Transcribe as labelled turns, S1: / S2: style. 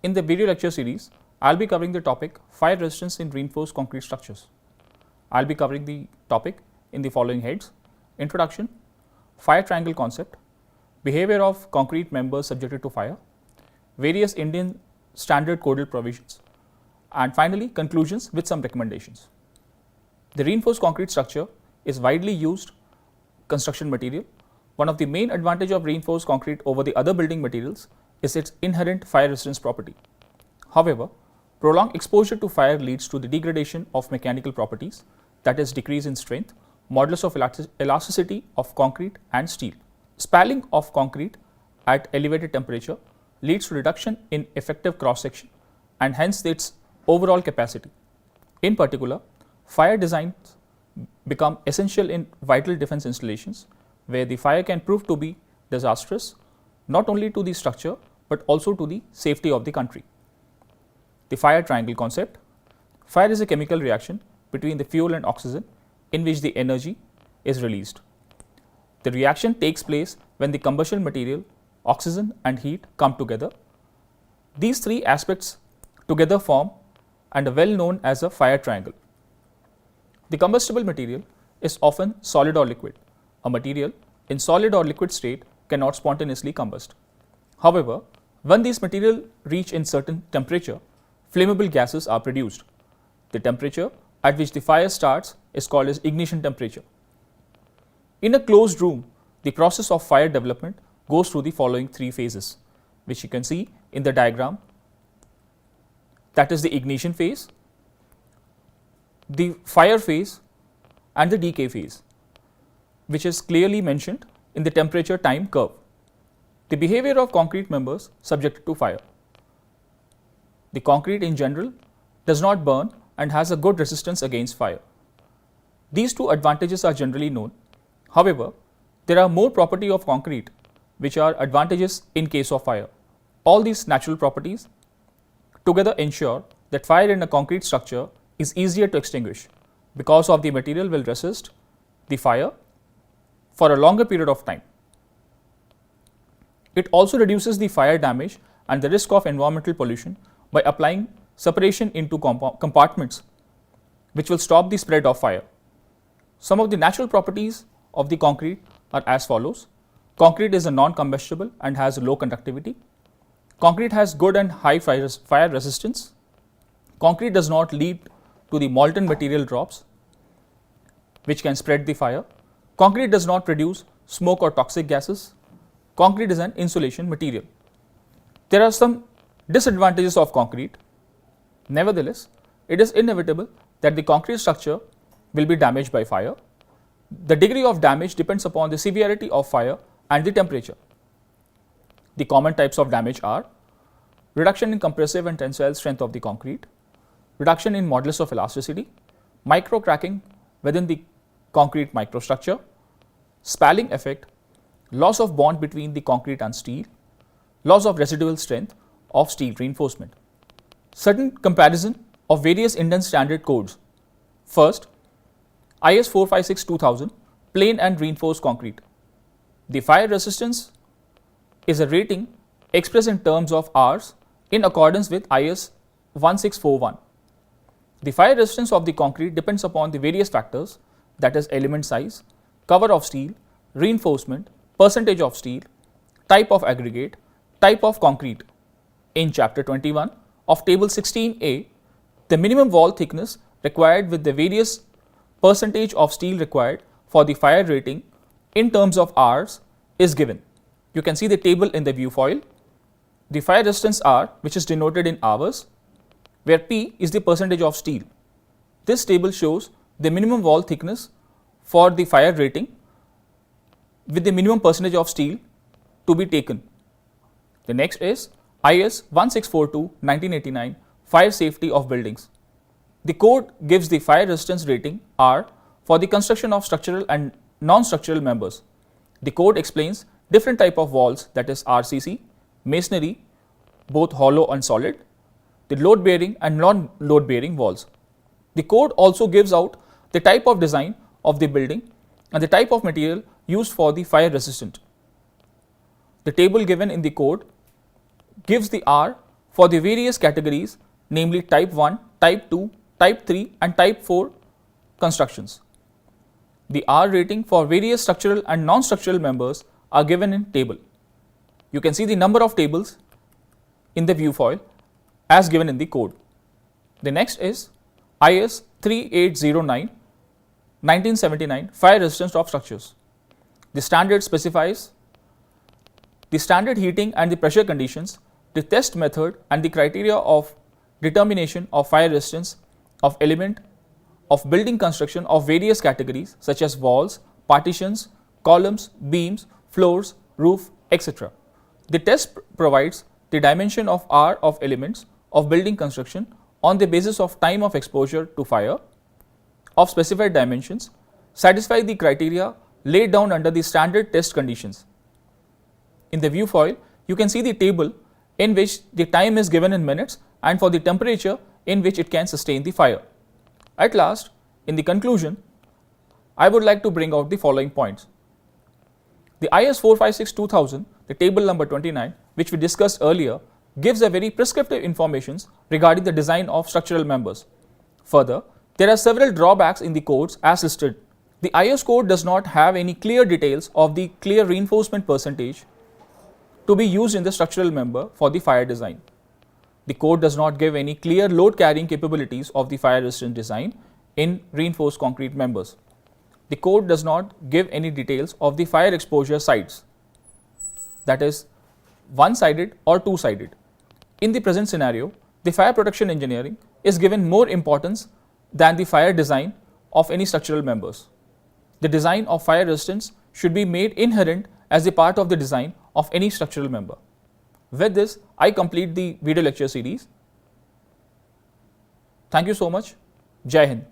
S1: In the video lecture series, I'll be covering the topic fire resistance in reinforced concrete structures. I'll be covering the topic in the following heads: introduction, fire triangle concept, behavior of concrete members subjected to fire, various Indian standard codal provisions, and finally conclusions with some recommendations. The reinforced concrete structure is widely used construction material. One of the main advantages of reinforced concrete over the other building materials is its inherent fire resistance property. However, prolonged exposure to fire leads to the degradation of mechanical properties, that is, decrease in strength, modulus of elasticity of concrete and steel. Spalling of concrete at elevated temperature leads to reduction in effective cross section and hence its overall capacity. In particular, fire designs become essential in vital defense installations where the fire can prove to be disastrous not only to the structure but also to the safety of the country. The fire triangle concept. Fire is a chemical reaction between the fuel and oxygen in which the energy is released. The reaction takes place when the combustion material, oxygen and heat come together. These three aspects together form and are well known as a fire triangle. The combustible material is often solid or liquid. A material in solid or liquid state cannot spontaneously combust. However, when these materials reach in certain temperature, flammable gases are produced. The temperature at which the fire starts is called as ignition temperature. In a closed room, the process of fire development goes through the following three phases, which you can see in the diagram. That is the ignition phase, the fire phase and the decay phase, which is clearly mentioned in the temperature time curve. The behavior of concrete members subjected to fire. The concrete in general does not burn and has a good resistance against fire. These two advantages are generally known. However, there are more properties of concrete which are advantages in case of fire. All these natural properties together ensure that fire in a concrete structure is easier to extinguish because of the material will resist the fire for a longer period of time. It also reduces the fire damage and the risk of environmental pollution by applying separation into compartments which will stop the spread of fire. Some of the natural properties of the concrete are as follows. Concrete is a non-combustible and has low conductivity. Concrete has good and high fire resistance. Concrete does not lead to the molten material drops which can spread the fire. Concrete does not produce smoke or toxic gases. Concrete is an insulation material. There are some disadvantages of concrete. Nevertheless, it is inevitable that the concrete structure will be damaged by fire. The degree of damage depends upon the severity of fire and the temperature. The common types of damage are reduction in compressive and tensile strength of the concrete, reduction in modulus of elasticity, micro cracking within the concrete microstructure, spalling effect, loss of bond between the concrete and steel, loss of residual strength of steel reinforcement. Certain comparison of various Indian standard codes. First, IS 456-2000 plain and reinforced concrete. The fire resistance is a rating expressed in terms of Rs in accordance with IS 1641. The fire resistance of the concrete depends upon the various factors, that is element size, cover of steel, reinforcement, percentage of steel, type of aggregate, type of concrete. In chapter 21 of table 16A, the minimum wall thickness required with the various percentage of steel required for the fire rating in terms of Rs is given. You can see the table in the view foil. The fire resistance R, which is denoted in hours, where P is the percentage of steel. This table shows the minimum wall thickness for the fire rating with the minimum percentage of steel to be taken. The next is IS 1642-1989 fire safety of buildings. The code gives the fire resistance rating R for the construction of structural and non-structural members. The code explains different type of walls, that is RCC, masonry, both hollow and solid, the load bearing and non-load bearing walls. The code also gives out the type of design of the building and the type of material used for the fire resistant. The table given in the code gives the R for the various categories, namely type 1, type 2, type 3 and type 4 constructions. The R rating for various structural and non-structural members are given in table. You can see the number of tables in the view foil as given in the code. The next is IS 3809 1979 fire resistance of structures. The standard specifies the standard heating and the pressure conditions, the test method and the criteria of determination of fire resistance of element of building construction of various categories such as walls, partitions, columns, beams, floors, roof, etc. The test provides the dimension of R of elements of building construction on the basis of time of exposure to fire of specified dimensions, satisfy the criteria laid down under the standard test conditions. In the view foil, you can see the table in which the time is given in minutes and for the temperature in which it can sustain the fire. At last, in the conclusion, I would like to bring out the following points. The IS 456-2000, the table number 29, which we discussed earlier, gives a very prescriptive information regarding the design of structural members. Further, there are several drawbacks in the codes as listed. The IS code does not have any clear details of the clear reinforcement percentage to be used in the structural member for the fire design. The code does not give any clear load carrying capabilities of the fire resistant design in reinforced concrete members. The code does not give any details of the fire exposure sides, that is one-sided or two-sided. In the present scenario, the fire protection engineering is given more importance than the fire design of any structural members. The design of fire resistance should be made inherent as a part of the design of any structural member. With this, I complete the video lecture series. Thank you so much. Jai Hind.